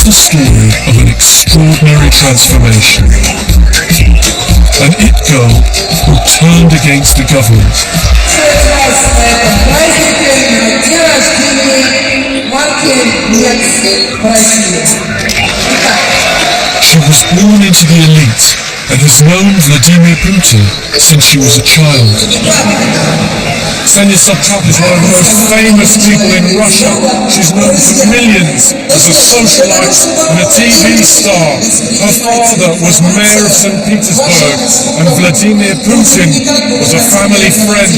the story of an extraordinary transformation. An it girl who turned against the government. She was born into the elite and has known Vladimir Putin since she was a child. Ksenia Sobchak is one of the most famous people in Russia. She's known to millions as a socialite and a TV star. Her father was mayor of St. Petersburg and Vladimir Putin was a family friend.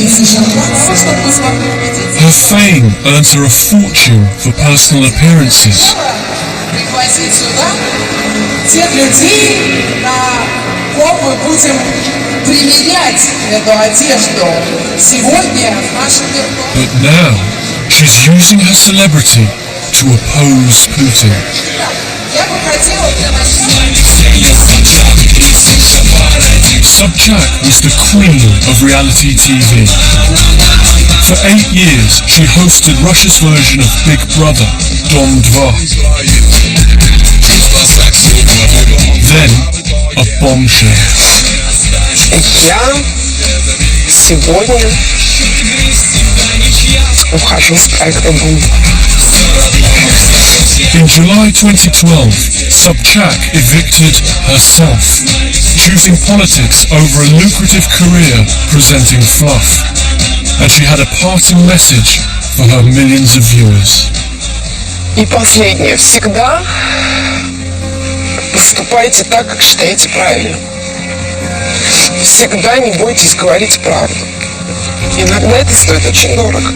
Her fame earns her a fortune for personal appearances. Тех людей, на ком мы будем примерять эту одежду сегодня в нашем мире. But now, she's using her celebrity to oppose Putin. Я бы хотела для начала... Sobchak was the queen of reality TV. For 8 years, she hosted Russia's version of Big Brother, Dom 2. Then, a bombshell. Я сегодня ухожу с проекта «Бомба». In July 2012, Sobchak evicted herself, choosing politics over a lucrative career presenting fluff. And she had a parting message for her millions of viewers. И последнее. Всегда поступайте так, как считаете правильным. Всегда не бойтесь говорить правду. Иногда это стоит очень дорого.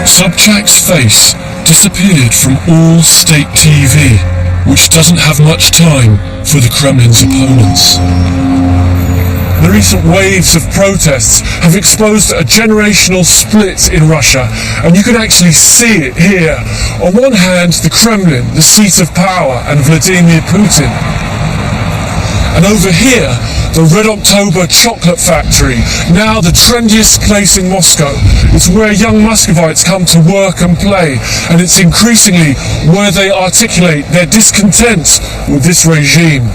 Sobchak's face disappeared from all state TV, which doesn't have much time for the Kremlin's opponents. The recent waves of protests have exposed a generational split in Russia, and you can actually see it here. On one hand, the Kremlin, the seat of power, and Vladimir Putin. And over here, the Red October chocolate factory, now the trendiest place in Moscow. It's where young Muscovites come to work and play, and it's increasingly where they articulate their discontent with this regime.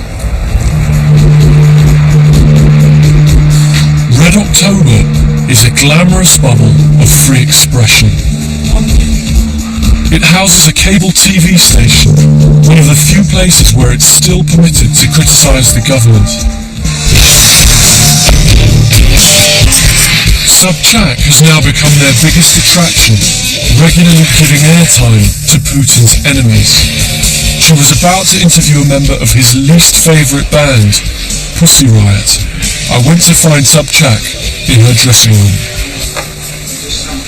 Red October is a glamorous bubble of free expression. It houses a cable TV station, one of the few places where it's still permitted to criticize the government. Sobchak has now become their biggest attraction, regularly giving airtime to Putin's enemies. She was about to interview a member of his least favourite band, Pussy Riot. I went to find Sobchak in her dressing room.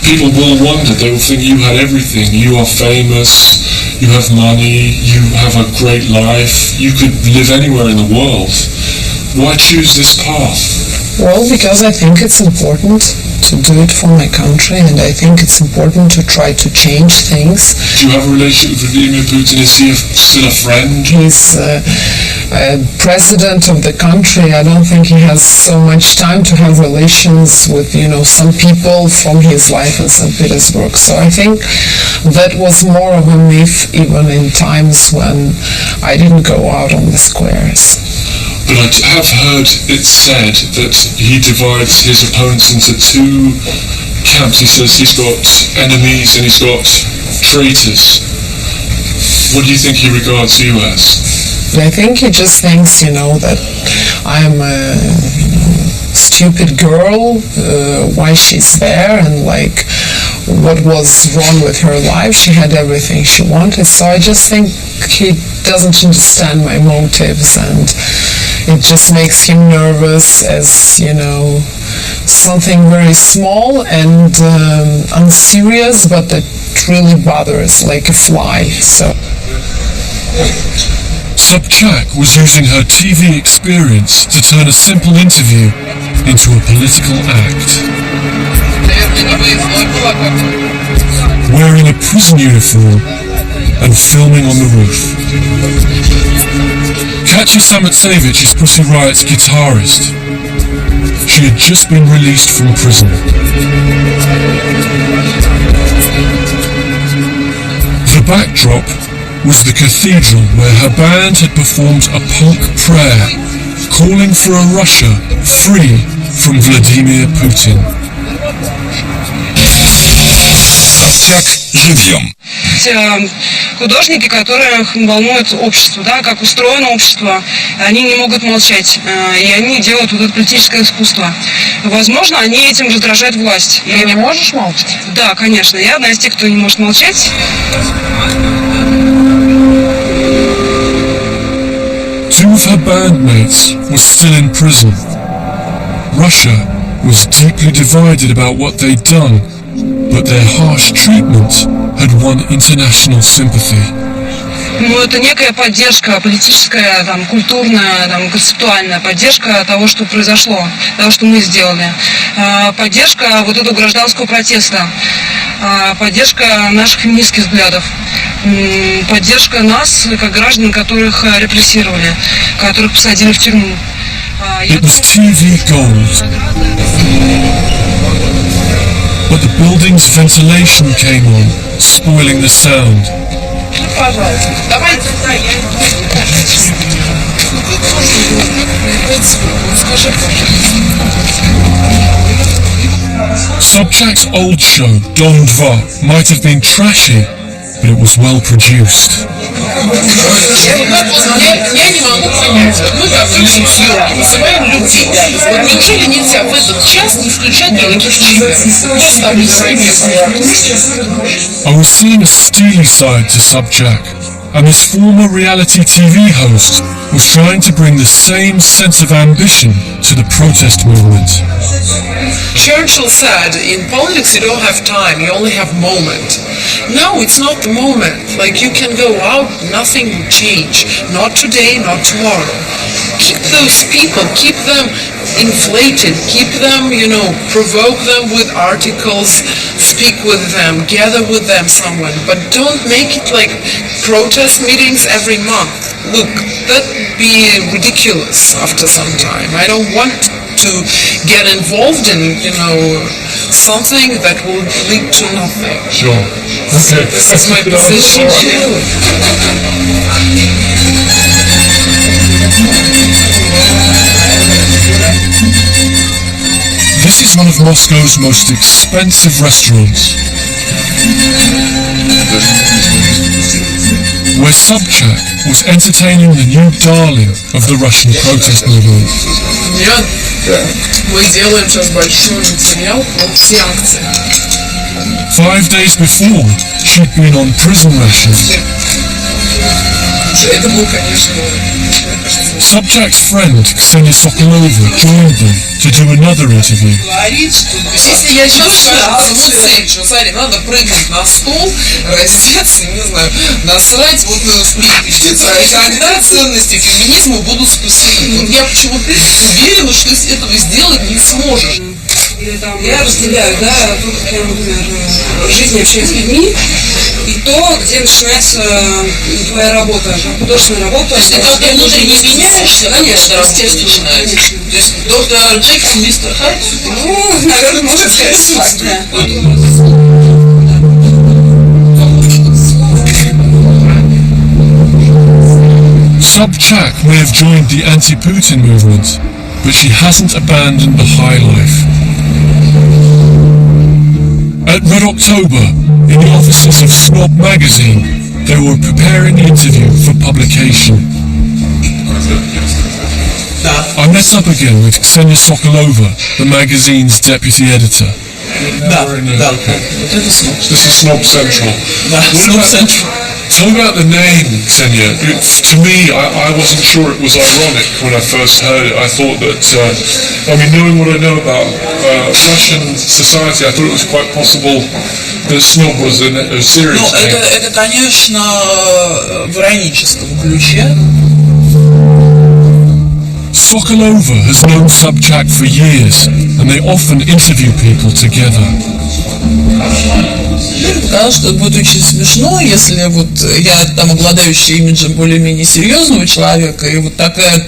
People will wonder, they will think you had everything. You are famous, you have money, you have a great life, you could live anywhere in the world. Why choose this path? Well, because I think it's important to do it for my country, and I think it's important to try to change things. Do you have a relationship with Vladimir Putin? Is he still a friend? He's president of the country. I don't think he has so much time to have relations with, some people from his life in St. Petersburg. So I think that was more of a myth even in times when I didn't go out on the squares. But I have heard it said that he divides his opponents into two camps. He says he's got enemies and he's got traitors. What do you think he regards you as? I think he just thinks, that I'm a stupid girl, why she's there, and what was wrong with her life. She had everything she wanted, so I just think he doesn't understand my motives, and it just makes him nervous as, something very small and unserious, but that really bothers like a fly. So Sobchak was using her TV experience to turn a simple interview into a political act. Wearing a prison uniform and filming on the roof. Katya Samutsevich is Pussy Riot's guitarist. She had just been released from prison. The backdrop was the cathedral where her band had performed a punk prayer, calling for a Russia free from Vladimir Putin. Собчак живьем. Художники, которых волнует общество, да, как устроено общество, они не могут молчать, и они делают вот это политическое искусство. Возможно, они этим раздражают власть. Ты не можешь молчать? Да, конечно, я одна из тех, кто не может молчать. Two of her bandmates were still in prison. Russia was deeply divided about what they'd done, but their harsh treatment had won international sympathy. Ну, это некая поддержка политическая, там, культурная, там, концептуальная поддержка того, что произошло, того, что мы сделали. Поддержка вот этого гражданского протеста, поддержка наших феминистских взглядов, поддержка нас, как граждан, которых репрессировали, которых посадили в тюрьму. It was TV gold. But the building's ventilation came on, spoiling the sound. Sobchak's old show, Dom 2, might have been trashy, but it was well produced. Я не могу понять, мы готовим эфир, называем людей. Вот неужели нельзя в этот час не включать дорогих читателей? Просто объясните. I was seeing a steely side to Sobchak, and this former reality TV host was trying to bring the same sense of ambition to the protest movement. Churchill said, in politics you don't have time, you only have moment. No, it's not the moment. Like, you can go out, nothing will change. Not today, not tomorrow. Keep those people, keep them inflated, keep them, provoke them with articles, speak with them, gather with them somewhere. But don't make it like protest meetings every month. Look, that would be ridiculous after some time. I don't want to get involved in, something that will lead to nothing. Sure. Okay. This is my position. This is one of Moscow's most expensive restaurants, where Sobchak was entertaining the new darling of the Russian protest movement. Мы делаем сейчас большой материал про все акции. 5 days before, she'd been on prison rations. Это был, конечно, Sobchak's friend, Ksenia Sokolova, joined them to do another interview. Если я сейчас скажу, вот цель, что, смотри, надо прыгнуть на стол, раздеться, не знаю, насрать, вот тогда ценности феминизма будут спасены. Вот я почему-то уверена, что если этого сделать не сможешь. Я разделяю, да, то, как я, например, в жизни общаюсь с людьми, и то, где начинается твоя работа, художественная работа. То есть ты внутренне меняешься, конечно, растешь начинается. То есть доктор Джекил, мистер Хайд? Ну, наверное, может сказать так, да. Sobchak may have joined the anti-Putin movement, but she hasn't abandoned the high life. At Red October, in the offices of Snob magazine, they were preparing the interview for publication. I met up again with Ksenia Sokolova, the magazine's deputy editor. This is Snob Central. Snob Central. Tell me about the name, Ksenia. To me, I wasn't sure it was ironic when I first heard it. I thought that, knowing what I know about Russian society, I thought it was quite possible that Snob was a serious name. Это, конечно, в ироническом ключе. Sokolova has known Sobchak for years, and they often interview people together. Казалось, что будет очень смешно, если вот я там обладающая имиджем более-менее серьезного человека, и вот такая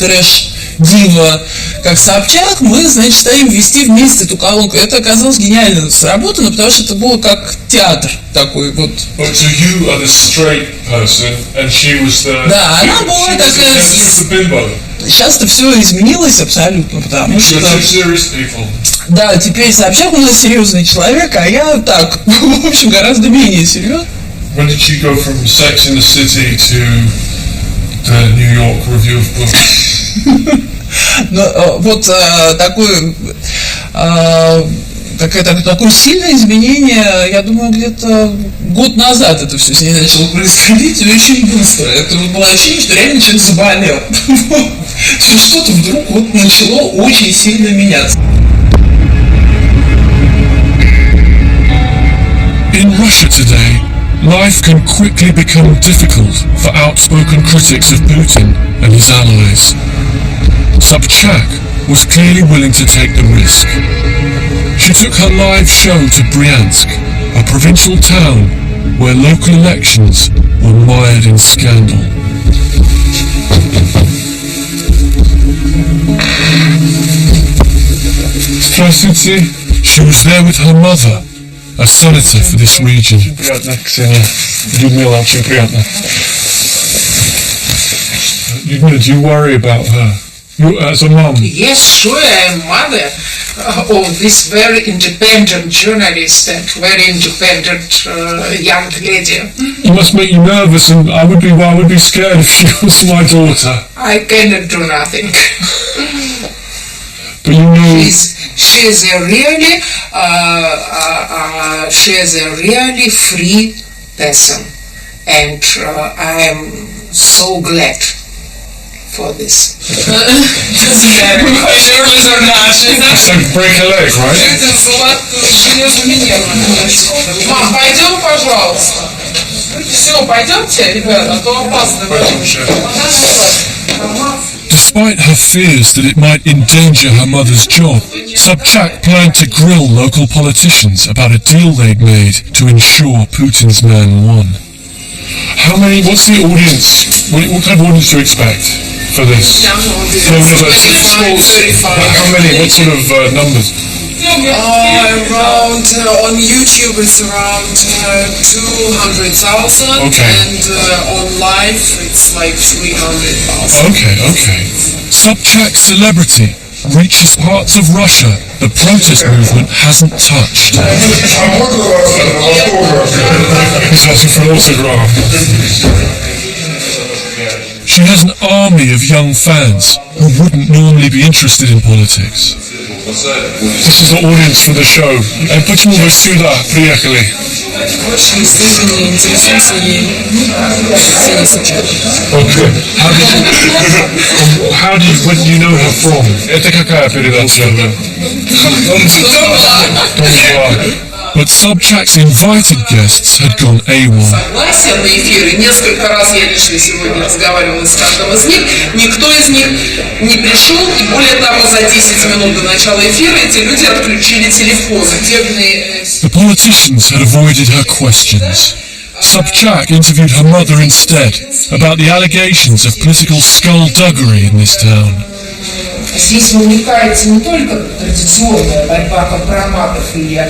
дива, как Собчак, мы, значит, ставим вести вместе эту колонку. Это оказалось гениально сработано, потому что это было как театр такой вот. But so you are the straight person, and she was the... Да, она была такая... She was the bimbo. Сейчас-то все изменилось абсолютно, потому что... You're two serious people. Да, теперь Собчак у нас серьезный человек, а я так, в общем, гораздо менее серьезный. When did you go from Sex in the City to the New York Review of Books? Но вот такое сильное изменение, я думаю, где-то год назад это все начало происходить, и очень быстро. Это вот было ощущение, что реально человек заболел. Что-то вдруг вот начало очень сильно меняться. In Russia today, life can quickly become difficult for outspoken critics of Putin and his allies. Sobchak was clearly willing to take the risk. She took her live show to Bryansk, a provincial town where local elections were mired in scandal. Здравствуйте. She was there with her mother, a senator for this region. Очень приятно, Ксения. Людмила, очень приятно. Ludmila, do you worry about her? You, as a mum? Yes, sure, I am mother of this very independent journalist and very independent young lady. It must make you nervous, and I would be scared if she was my daughter. I cannot do nothing. But you know, She is a really free person, and I am so glad for this. so break a leg, right? Мам, пойдем, пожалуйста. Все, пойдемте, ребята, а то опаздываем. Despite her fears that it might endanger her mother's job, Sobchak planned to grill local politicians about a deal they'd made to ensure Putin's man won. What's the audience, what kind of audience do you expect for this? How many, what sort of numbers? Around on YouTube it's around 200,000, Okay. and on live it's like 300,000. Okay. Sobchak's celebrity reaches parts of Russia the protest movement hasn't touched. He's asking for an autograph. She has an army of young fans who wouldn't normally be interested in politics. This is the audience for the show. Почему вы сюда приехали? Очень искренне интересуюсь ей. Okay. Where do you know her from? Это какая передача? But Sobchak's invited guests had gone AWOL. Согласен на эфире. Несколько раз я лично сегодня разговаривала с каждым из них. Никто из них не пришел, и более того, за 10 минут до начала эфира эти люди отключили телефоны. The politicians had avoided her questions. Sobchak interviewed her mother instead about the allegations of political skullduggery in this town. Здесь вовлекается не только традиционная борьба компроматов или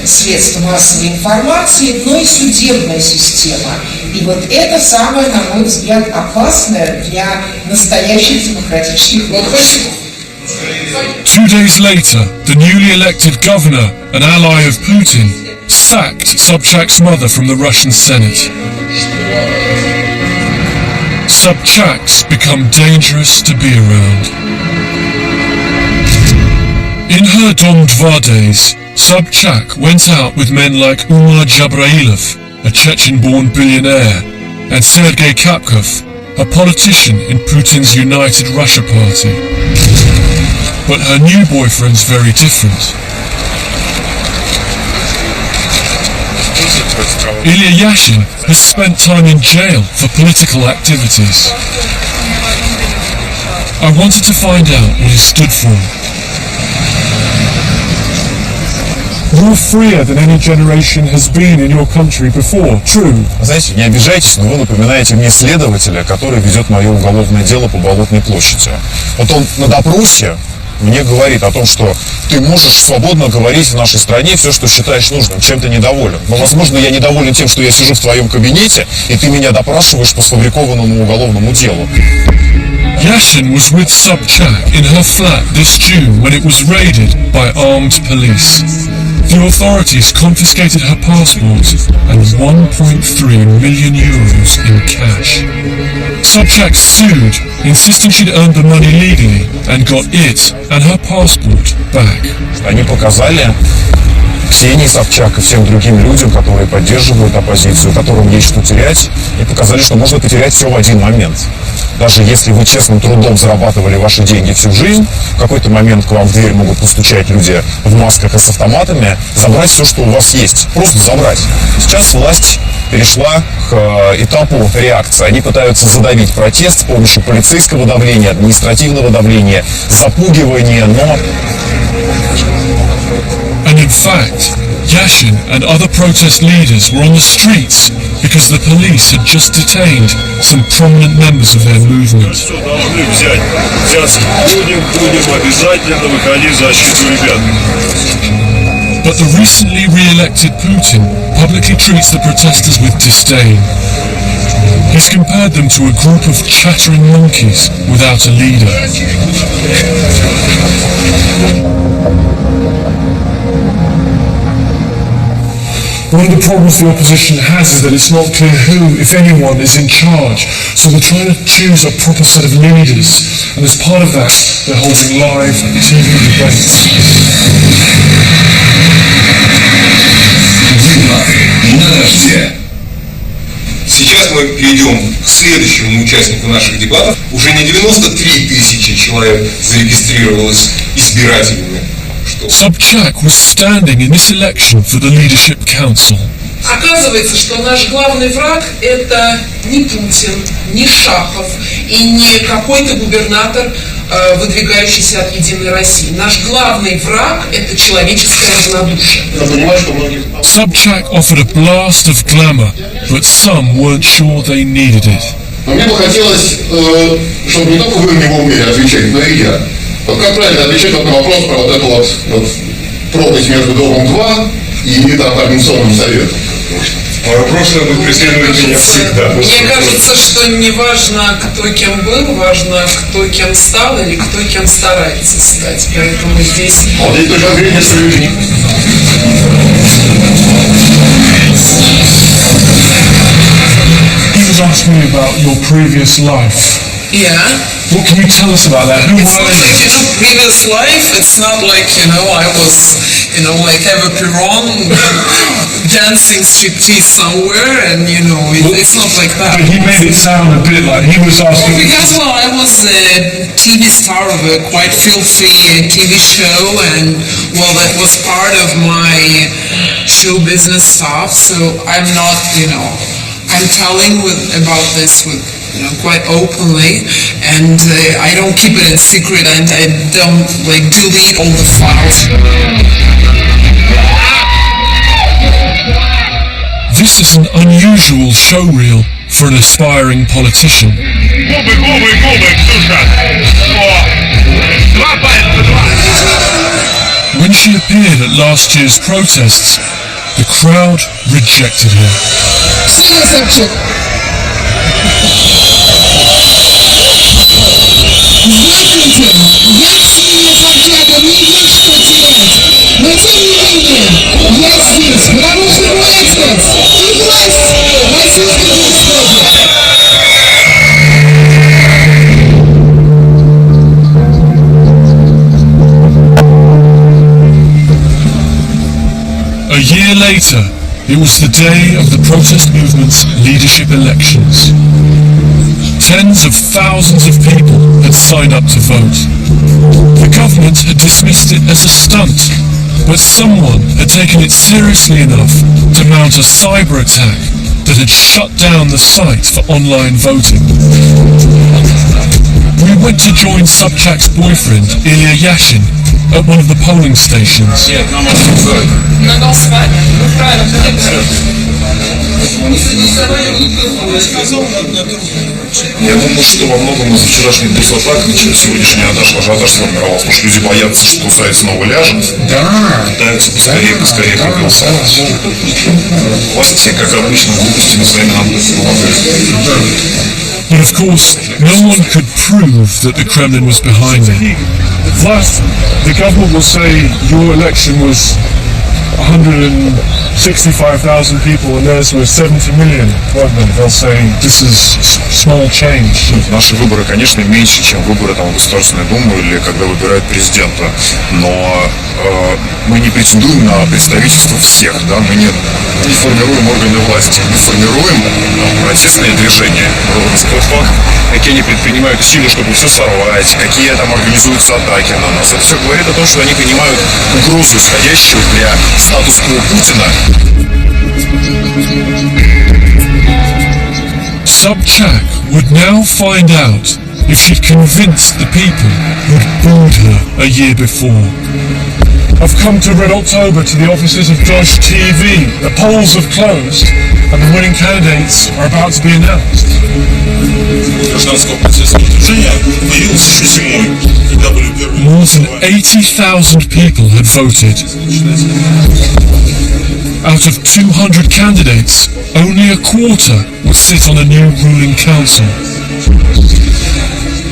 средств массовой информации, но и судебная система. И вот это самое, на мой взгляд, опасное для настоящих демократических выборов. 2 days later, the newly elected governor, an ally of Putin, sacked Sobchak's mother from the Russian Senate. Sobchak's become dangerous to be around. In her Dom 2 days, Sobchak went out with men like Umar Jabrailov, a Chechen-born billionaire, and Sergei Kapkov, a politician in Putin's United Russia party. But her new boyfriend's very different. Ilya Yashin has spent time in jail for political activities. I wanted to find out what he stood for. You're freer than any generation has been in your country before, true. Знаете, не обижайтесь, но вы напоминаете мне следователя, который ведет мое уголовное дело по Болотной площади. Вот он на допросе мне говорит о том, что ты можешь свободно говорить в нашей стране все, что считаешь нужным, чем ты недоволен. Но, возможно, я недоволен тем, что я сижу в твоем кабинете, и ты меня допрашиваешь по сфабрикованному уголовному делу. Yashin was with Sobchak in her flat this June when it was raided by armed police. The authorities confiscated her passport and 1.3 million euros in cash. Sobchak sued, insisting she'd earned the money legally and got it and her passport back. Они показали Ксении Собчак и всем другим людям, которые поддерживают оппозицию, которым есть что терять, и показали, что можно потерять все в один момент. Даже если вы честным трудом зарабатывали ваши деньги всю жизнь, в какой-то момент к вам в дверь могут постучать люди в масках и с автоматами, забрать все, что у вас есть. Просто забрать. Сейчас власть перешла к этапу реакции. Они пытаются задавить протест с помощью полицейского давления, административного давления, запугивания, но... And in fact, Yashin and other protest leaders were on the streets because the police had just detained some prominent members of their movement. But the recently re-elected Putin publicly treats the protesters with disdain. He's compared them to a group of chattering monkeys without a leader. One of the problems the opposition has is that it's not clear who, if anyone, is in charge. So they're trying to choose a proper set of leaders. And as part of that, they're holding live TV debates. Сейчас мы перейдем к следующему участнику наших дебатов. Уже не 93 тысячи человек зарегистрировалось избирателями. Sobchak was standing in this election for the Leadership Council. Оказывается, что наш главный враг – это не Путин, не Шахов и не какой-то губернатор, выдвигающийся от Единой России. Наш главный враг – это человеческое равнодушие. Sobchak offered a blast of glamour, but some weren't sure they needed it. Мне бы хотелось, чтобы не только вы мне умели отвечать, но и я. Вот как правильно отвечать на вопрос про вот эту вот пропасть между Домом 2 и там Организационным советом? Прошлое будет преследовать меня всегда. Мне кажется, что не важно, кто кем был, важно, кто кем стал или кто кем старается стать. Поэтому здесь... Вот здесь точно зрение справедливо. He was asking me about your previous life. Yeah. What can you tell us about that? Who It's were not like, you? previous life, it's not like, I was, like Eva Peron dancing striptease somewhere and, it's not like that. But he made it sound a bit like he was asking... Because, I was a TV star of a quite filthy TV show and, that was part of my show business stuff, so I'm not, I'm telling about this with quite openly, and I don't keep it in secret, and I don't delete all the files. This is an unusual showreel for an aspiring politician. When she appeared at last year's protests, the crowd rejected her. Здравствуйте, я Ксения Собчак, мне есть что терять. Но тем не менее, я здесь, потому что мой отец и власть Российской Федерации. A year later, it was the day of the protest movement's leadership elections. Tens of thousands of people had signed up to vote. The government had dismissed it as a stunt, but someone had taken it seriously enough to mount a cyber attack that had shut down the site for online voting. We we went to join Sobchak's boyfriend, Ilya Yashin, at one of the polling stations. На голосование. Ну, правильно, Я думаю, что во многом из-за вчерашней гусатаки сегодняшний ажиотаж сформировался, потому что люди боятся, что сайт снова ляжет. Да. Пытаются поскорее проголосовать. Власти, как обычно, глупостями своими нам помогают. But of course, no one could prove that the Kremlin was behind it. Plus, the government will say your election was 165,000 people and theirs was 70 million, won't they? They'll say this is small change. Наши выборы, конечно, меньше, чем выборы там, в Государственную Думу или когда выбирают президента. Но мы не претендуем на представительство всех, да? Мы не формируем органы власти, мы формируем протестные движения. Тот факт, какие они предпринимают усилия, чтобы все сорвать, какие там организуются атаки на нас. Это все говорит о том, что они понимают угрозу, исходящую для статус-кво Путина. Sobchak would now find out if she'd convinced the people who'd booed her a year before. I've come to Red October to the offices of Josh TV. The polls have closed and the winning candidates are about to be announced. More than 80,000 people had voted. Out of 200 candidates, only a quarter would sit on a new ruling council.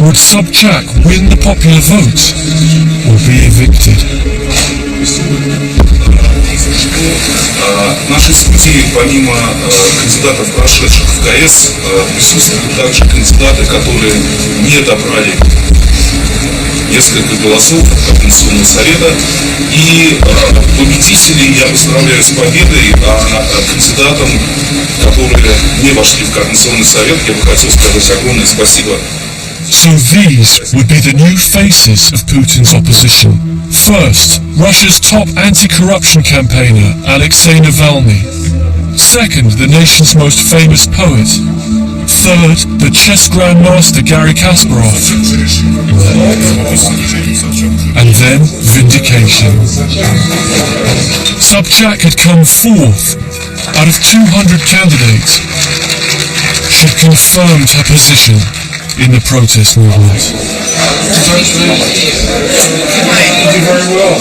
Would Sobchak win the popular vote or be evicted? Нашей студии, помимо кандидатов, прошедших в КС, присутствуют также кандидаты, которые не добрали несколько голосов от Координационного совета. И победителей я поздравляю с победой, а кандидатам, которые не вошли в Координационный совет, я бы хотел сказать огромное спасибо. So these would be the new faces of Putin's opposition. First, Russia's top anti-corruption campaigner, Alexei Navalny. Second, the nation's most famous poet. Third, the chess grandmaster Garry Kasparov. And then, vindication. Sobchak had come fourth. Out of 200 candidates, she'd confirmed her position in the protest movement. You did very well.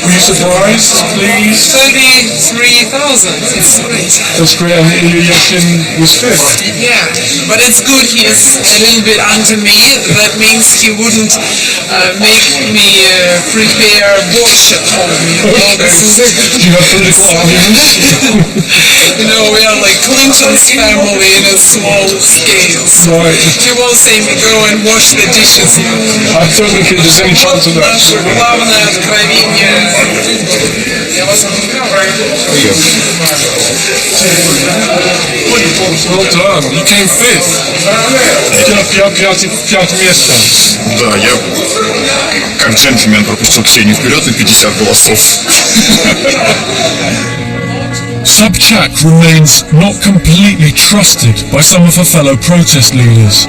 Were you surprised, pleased? 33,000. It's great. That's great. And Ilya Yashin was fifth. Yeah, but it's good he is a little bit under me. That means he wouldn't make me prepare borscht at home. You know, this is You have political arguments? you know, we are like Clinton's family in a small scale. So Right. he won't say me go and wash the dishes. I don't think there's any chance of that. Наше главное откровение. Я вас Well done. You came fifth. Пятое место. Да, я как джентльмен пропустил Ксению вперед на 50 голосов. Sobchak remains not completely trusted by some of her fellow protest leaders.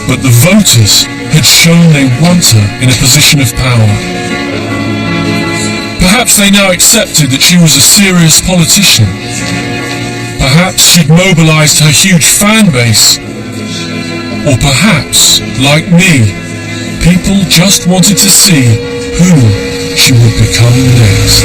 But the voters had shown they want her in a position of power. Perhaps they now accepted that she was a serious politician. Perhaps she'd mobilized her huge fan base. Or perhaps, like me, people just wanted to see who she would become next.